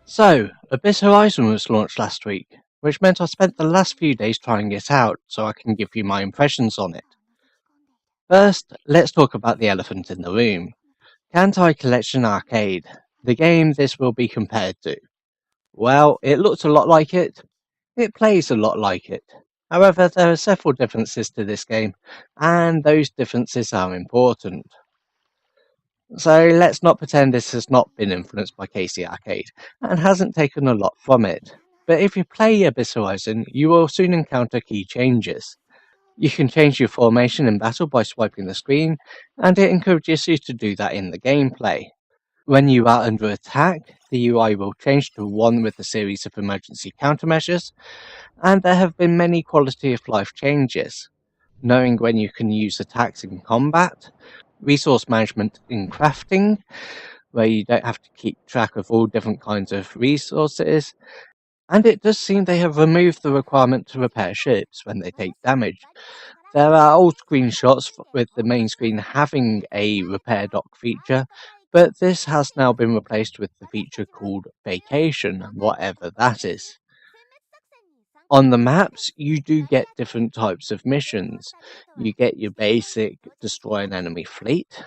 So, Abyss Horizon was launched last week, which meant I spent the last few days trying it out so I can give you my impressions on it. First, let's talk about the elephant in the room. Kantai Collection Arcade, the game this will be compared to. Well, it looks a lot like it. It plays a lot like it. However, there are several differences to this game, and those differences are important. So let's not pretend this has not been influenced by KC Arcade, and hasn't taken a lot from it. But if you play Abyss Horizon, you will soon encounter key changes. You can change your formation in battle by swiping the screen, and it encourages you to do that in the gameplay. When you are under attack, the UI will change to one with a series of emergency countermeasures, and there have been many quality of life changes. Knowing when you can use attacks in combat, resource management in crafting, where you don't have to keep track of all different kinds of resources, and it does seem they have removed the requirement to repair ships when they take damage. There are old screenshots with the main screen having a repair dock feature, but this has now been replaced with the feature called Vacation, whatever that is. On the maps, you do get different types of missions. You get your basic destroy an enemy fleet,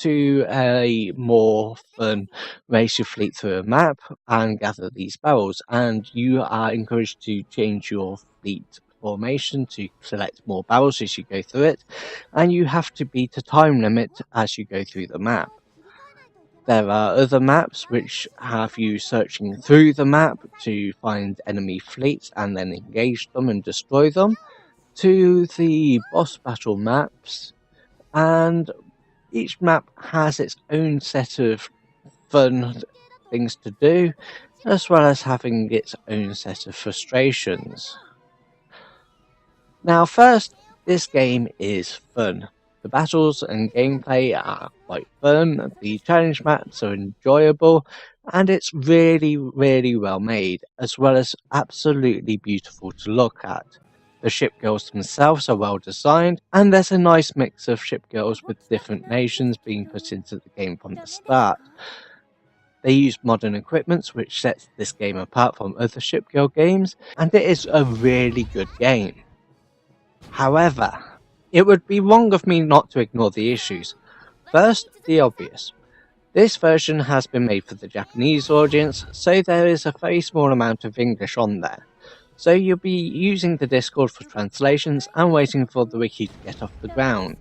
to a more fun race your fleet through a map and gather these barrels, and you are encouraged to change your fleet formation to select more barrels as you go through it, and you have to beat a time limit as you go through the map. There are other maps which have you searching through the map to find enemy fleets and then engage them and destroy them, to the boss battle maps, and each map has its own set of fun things to do, as well as having its own set of frustrations. Now first, this game is fun. The battles and gameplay are quite fun, the challenge maps are enjoyable, and it's really well made, as well as absolutely beautiful to look at. The ship girls themselves are well designed, and there's a nice mix of ship girls with different nations being put into the game from the start. They use modern equipment, which sets this game apart from other ship girl games, and it is a really good game. However, it would be wrong of me not to ignore the issues. First, the obvious. This version has been made for the Japanese audience, so there is a very small amount of English on there. So you'll be using the Discord for translations and waiting for the wiki to get off the ground.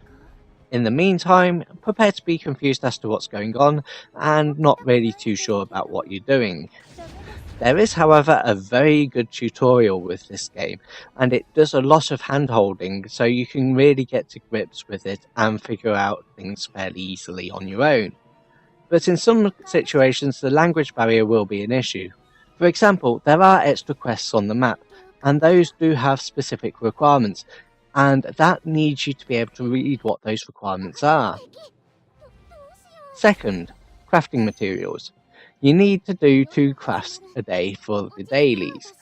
In the meantime, prepare to be confused as to what's going on and not really too sure about what you're doing. There is, however, a very good tutorial with this game, and it does a lot of hand-holding, so you can really get to grips with it and figure out things fairly easily on your own. But in some situations, the language barrier will be an issue. For example, there are extra quests on the map, and those do have specific requirements, and that needs you to be able to read what those requirements are. Second, crafting materials. You need to do 2 crafts a day for the dailies,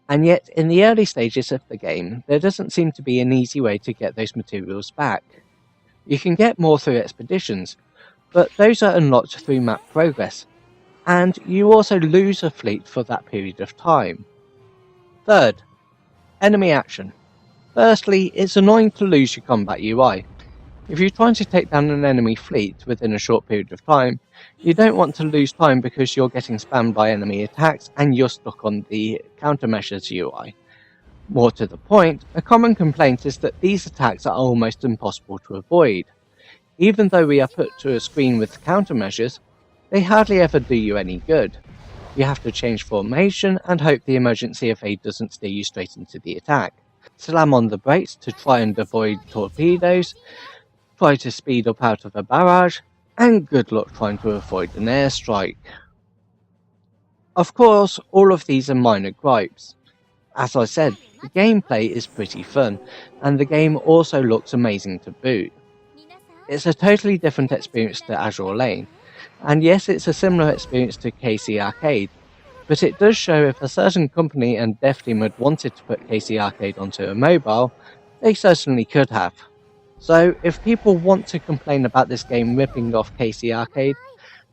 and yet in the early stages of the game, there doesn't seem to be an easy way to get those materials back. You can get more through expeditions, but those are unlocked through map progress, and you also lose a fleet for that period of time. Third, enemy action. Firstly, it's annoying to lose your combat UI. If you're trying to take down an enemy fleet within a short period of time, you don't want to lose time because you're getting spammed by enemy attacks and you're stuck on the countermeasures UI. More to the point, a common complaint is that these attacks are almost impossible to avoid. Even though we are put to a screen with countermeasures, they hardly ever do you any good. You have to change formation and hope the emergency evade doesn't steer you straight into the attack. Slam on the brakes to try and avoid torpedoes, try to speed up out of a barrage, and good luck trying to avoid an airstrike. Of course, all of these are minor gripes. As I said, the gameplay is pretty fun, and the game also looks amazing to boot. It's a totally different experience to Azure Lane, and yes, it's a similar experience to KC Arcade, but it does show if a certain company and dev team had wanted to put KC Arcade onto a mobile, they certainly could have. So if people want to complain about this game ripping off KC Arcade,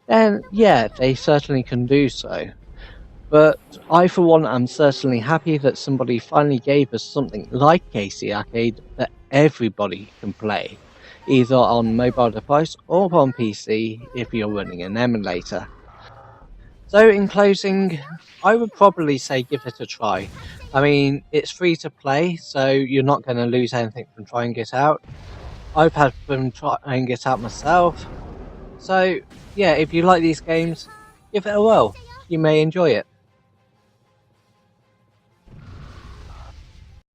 then yeah, they certainly can do so. But I, for one, am certainly happy that somebody finally gave us something like Casey Arcade that everybody can play, either on mobile device or on PC if you're running an emulator. So, in closing, I would probably say give it a try. I mean, it's free to play, so you're not going to lose anything from trying it out. I've had fun trying it out myself. So, yeah, if you like these games, give it a whirl. You may enjoy it.